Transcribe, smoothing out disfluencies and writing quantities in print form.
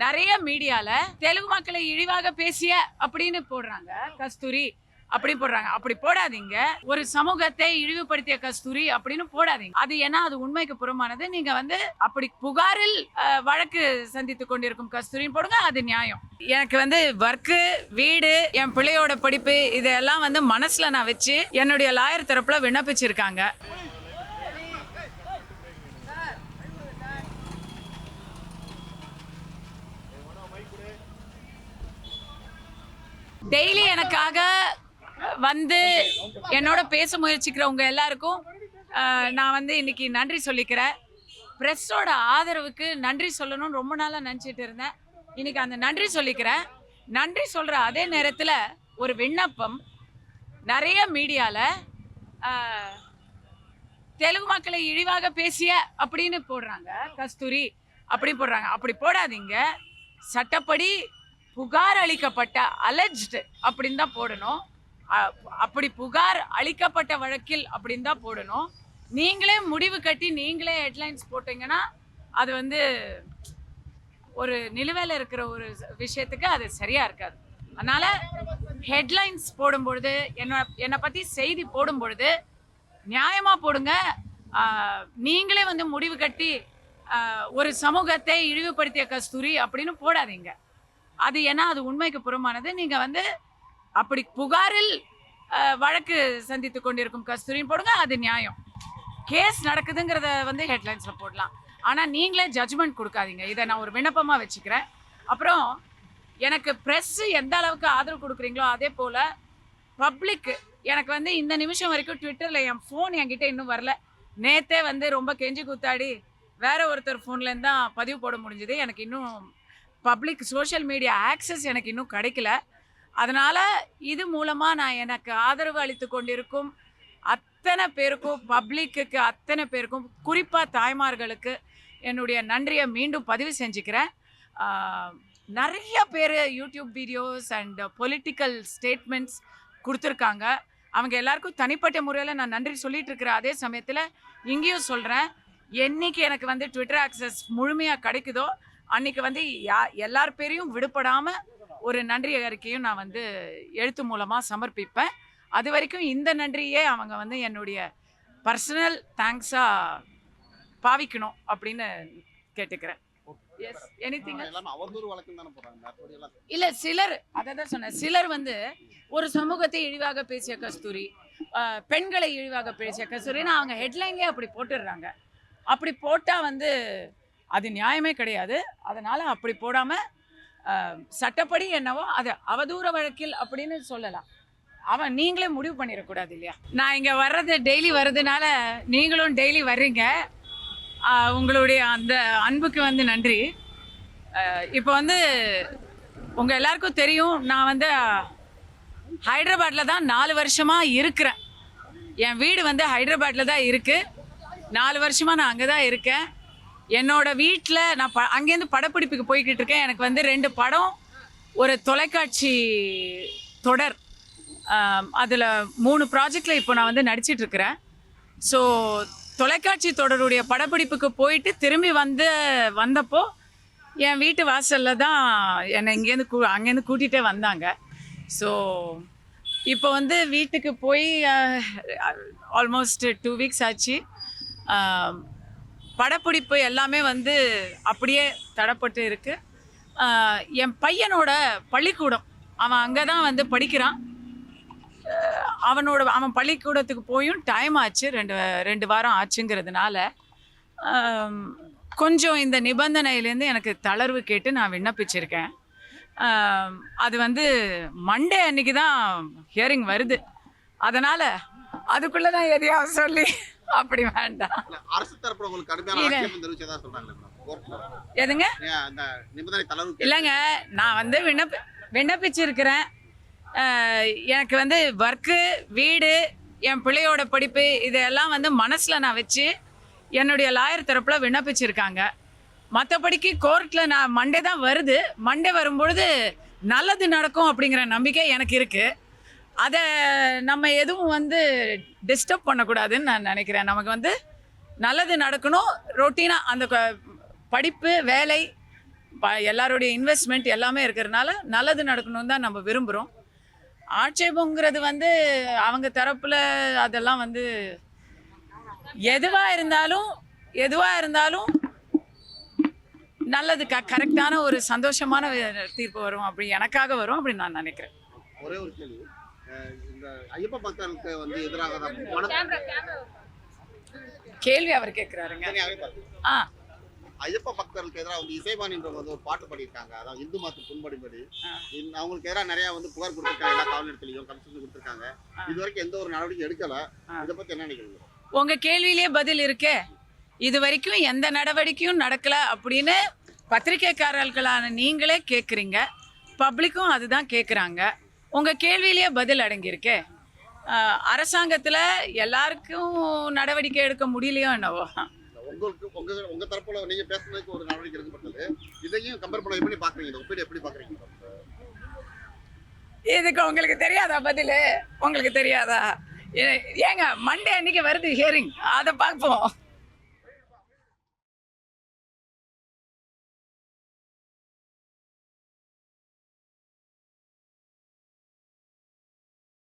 நிறைய மீடியால தெலுங்கு மக்களை இழிவாக பேசிய அப்படின்னு போடுறாங்க. கஸ்தூரி அப்படி போடுறாங்க. அப்படி போடாதீங்க. ஒரு சமூகத்தை இழிவுபடுத்திய கஸ்தூரி அப்படின்னு போடாதீங்க. அது ஏன்னா அது உண்மைக்கு புறமானது. நீங்க அப்படி புகாரில் வழக்கு சந்தித்துக் கொண்டிருக்கும் கஸ்தூரின்னு போடுங்க. அது நியாயம். எனக்கு ஒர்க்கு, வீடு, என் பிள்ளையோட படிப்பு இதெல்லாம் மனசுல நான் வச்சு என்னுடைய லாயர் தரப்புல விண்ணப்பிச்சிருக்காங்க. டெய்லி எனக்காக என்னோட பேச முயற்சிக்கிறவங்க எல்லாருக்கும் நான் இன்னைக்கு நன்றி சொல்லிக்கிறேன். பிரஸ்ஸோட ஆதரவுக்கு நன்றி சொல்லணும்னு ரொம்ப நாளா நினைச்சிட்டு இருந்தேன். இன்னைக்கு அந்த நன்றி சொல்லிக்கிறேன். நன்றி சொல்ற அதே நேரத்தில் ஒரு விண்ணப்பம். நிறைய மீடியால தெலுங்கு மக்களை இழிவாக பேசிய அப்படின்னு போடுறாங்க. கஸ்தூரி அப்படி போடுறாங்க. அப்படி போடாதீங்க. சட்டப்படி புகார் அளிக்கப்பட்ட அலெஜ்டு அப்படின்னு தான் போடணும். அப்படி புகார் அளிக்கப்பட்ட வழக்கில் அப்படின்னு தான் போடணும். நீங்களே முடிவு கட்டி நீங்களே ஹெட்லைன்ஸ் போட்டீங்கன்னா அது ஒரு நிலுவையில் இருக்கிற ஒரு விஷயத்துக்கு அது சரியா இருக்காது. அதனால ஹெட்லைன்ஸ் போடும்பொழுது என்னை பத்தி செய்தி போடும்பொழுது நியாயமா போடுங்க. நீங்களே முடிவு கட்டி ஒரு சமூகத்தை இழிவுபடுத்திய கஸ்தூரி அப்படின்னு போடாதீங்க. அது ஏன்னா அது உண்மைக்கு புறமானது. நீங்க அப்படி புகாரில் வழக்கு சந்தித்துக் கொண்டிருக்கும் கஸ்தூரின்னு போடுங்க. அது நியாயம். கேஸ் நடக்குதுங்கிறத ஹெட்லைன்ஸ்ல போடலாம். ஆனா நீங்களே ஜட்ஜ்மெண்ட் கொடுக்காதீங்க. இதை நான் ஒரு விண்ணப்பமா வச்சுக்கிறேன். அப்புறம் எனக்கு பிரஸ் எந்த அளவுக்கு ஆதரவு கொடுக்குறீங்களோ அதே போல பப்ளிக் எனக்கு இந்த நிமிஷம் வரைக்கும் ட்விட்டர்ல என் ஃபோன் என்கிட்ட இன்னும் வரல. நேத்தே ரொம்ப கெஞ்சி கூத்தாடி வேற ஒருத்தர் ஃபோன்ல இருந்து தான் பதிவு போட முடிஞ்சது. எனக்கு இன்னும் பப்ளிக் சோஷியல் மீடியா ஆக்சஸ் எனக்கு இன்னும் கிடைக்கல. அதனால் இது மூலமாக நான் எனக்கு ஆதரவு அளித்து கொண்டிருக்கும் அத்தனை பேருக்கும், பப்ளிக்கு அத்தனை பேருக்கும், குறிப்பாக தாய்மார்களுக்கு என்னுடைய நன்றியை மீண்டும் பதிவு செஞ்சுக்கிறேன். நிறைய பேர் YouTube videos and political statements கொடுத்துருக்காங்க. அவங்க எல்லாருக்கும் தனிப்பட்ட முறையில் நான் நன்றி சொல்லிட்டு இருக்கிறேன். அதே சமயத்தில் இங்கேயும் சொல்கிறேன், என்னைக்கு எனக்கு ட்விட்டர் ஆக்சஸ் முழுமையாக கிடைக்குதோ அன்னைக்கு எல்லார் பேரையும் விடுபடாமல் ஒரு நன்றி அறிக்கையும் நான் எழுத்து மூலமாக சமர்ப்பிப்பேன். அது வரைக்கும் இந்த நன்றியே அவங்க என்னுடைய பர்சனல் தேங்க்ஸாக பாவிக்கணும் அப்படின்னு கேட்டுக்கிறேன். இல்லை, சிலர் அதை தான் சொன்னேன். சிலர் ஒரு சமூகத்தை இழிவாக பேசிய கஸ்தூரி, பெண்களை இழிவாக பேசிய கஸ்தூரின்னு அவங்க ஹெட்லைன்லேயே அப்படி போட்டுடுறாங்க. அப்படி போட்டால் அது நியாயமே கிடையாது. அதனால் அப்படி போடாமல் சட்டப்படி என்னவோ அது அவதூற வழக்கில் அப்படின்னு சொல்லலாம். நீங்களே முடிவு பண்ணிடக்கூடாது இல்லையா? நான் இங்கே டெய்லி வர்றதுனால நீங்களும் டெய்லி வர்றீங்க. உங்களுடைய அந்த அன்புக்கு நன்றி. இப்போ உங்கள் எல்லாருக்கும் தெரியும், நான் ஹைதராபாத்தில் தான் 4 வருஷமாக இருக்கிறேன். என் வீடு ஹைதராபாத்தில் தான் இருக்குது. 4 வருஷமாக நான் அங்கே தான் இருக்கேன். என்னோட வீட்டில் நான் அங்கேருந்து படப்பிடிப்புக்கு போய்கிட்டு இருக்கேன். எனக்கு 2 படம், ஒரு தொலைக்காட்சி தொடர், அதில் 3 ப்ராஜெக்டில் இப்போ நான் நடிச்சிட்ருக்கிறேன். ஸோ தொலைக்காட்சி தொடருடைய படப்பிடிப்புக்கு போயிட்டு திரும்பி வந்தப்போ என் வீட்டு வாசலில் தான் என்னை அங்கேருந்து கூட்டிகிட்டே வந்தாங்க. ஸோ இப்போ வீட்டுக்கு போய் ஆல்மோஸ்ட் 2 வீக்ஸ் ஆச்சு. படப்பிடிப்பு எல்லாமே அப்படியே தடப்பட்டு இருக்குது. என் பையனோட பள்ளிக்கூடம், அவன் அங்கே தான் படிக்கிறான். அவன் பள்ளிக்கூடத்துக்கு போயும் டைம் ஆச்சு, 2 வாரம் ஆச்சுங்கிறதுனால கொஞ்சம் இந்த நிபந்தனையிலேருந்து எனக்கு தளர்வு கேட்டு நான் விண்ணப்பிச்சிருக்கேன். அது மண்டே அன்னைக்கு தான் ஹியரிங் வருது. அதனால் அதுக்குள்ளே தான் எதையாவது சொல்லி அப்படி வேண்டாம். அரசு தரப்புல உங்களுக்கு கடுமையான ஆட்சேபம் தெரிவிச்சதா சொல்றாங்க. எதுங்க? அந்த நிபந்தனை தளர்வு இல்லைங்க, நான் விண்ணப்பிச்சிருக்கிறேன். எனக்கு ஒர்க்கு, வீடு, என் பிள்ளையோட படிப்பு இதெல்லாம் மனசில் நான் வச்சு என்னுடைய லாயர் தரப்புல விண்ணப்பிச்சிருக்காங்க. மற்றபடிக்கு கோர்ட்டில் நான் மண்டே தான் வருது. மண்டே வரும்பொழுது நல்லது நடக்கும் அப்படிங்கிற நம்பிக்கை எனக்கு இருக்குது. அதை நம்ம எதுவும் டிஸ்டர்ப் பண்ணக்கூடாதுன்னு நான் நினைக்கிறேன். நமக்கு நல்லது நடக்கணும். ரொட்டீனாக அந்த படிப்பு, வேலை எல்லாருடைய இன்வெஸ்ட்மெண்ட் எல்லாமே இருக்கிறதுனால நல்லது நடக்கணும்னு தான் நம்ம விரும்புகிறோம். ஆட்சேபங்கிறது வந்து அவங்க தரப்பில் அதெல்லாம் வந்து எதுவாக இருந்தாலும் நல்லது கரெக்டான ஒரு சந்தோஷமான தீர்ப்பு வரும், அப்படி எனக்காக வரும் அப்படி நான் நினைக்கிறேன். ஒரே ஒரு கேள்வி, இந்த ஐயப்ப பக்தர்களுக்கு வந்து எதிராக தான் கேள்வி அவர் கேட்குறாருங்க. ஆ ஐயப்ப பக்தர்களுக்கு எதிராக வந்து இசைவாணின்றவங்க வந்து ஒரு பாட்டு பாடியிருக்காங்க. அதாவது இந்து மதத்துக்கு புண்படும்படி அவங்களுக்கு எதிராக நிறைய வந்து புகார் கொடுத்துருக்காங்க. எல்லா காவல் நிலையத்திலையும் கமிஷன் கொடுத்துருக்காங்க. இது வரைக்கும் எந்த ஒரு நடவடிக்கை எடுக்கல. இதை பத்தி என்ன நினைக்கிறீங்க? உங்க கேள்வியிலே பதில் இருக்கே, இது வரைக்கும் எந்த நடவடிக்கையும் நடக்கல அப்படின்னு பத்திரிகைக்காரர்களான நீங்களே கேட்குறீங்க, பப்ளிக்கும் அதுதான் கேட்குறாங்க. உங்கள் கேள்வியிலே பதில் அடங்கியிருக்கே. அரசாங்கத்தில் எல்லாருக்கும் நடவடிக்கை எடுக்க முடியலையோ என்னவோ. உங்க தரப்புல நீங்க பேசுனதுக்கு ஒரு நடவடிக்கை எடுக்கப்பட்டது. இதையும் கம்பேர் பண்ணி பாக்குறீங்க, ஒப்பீடு எப்படி பாக்குறீங்க? இதுக்கு உங்களுக்கு தெரியாதா பதில்? உங்களுக்கு தெரியாதா? ஏங்க மண்டே அன்னைக்கு வருது ஹியரிங், அதை பார்ப்போம்.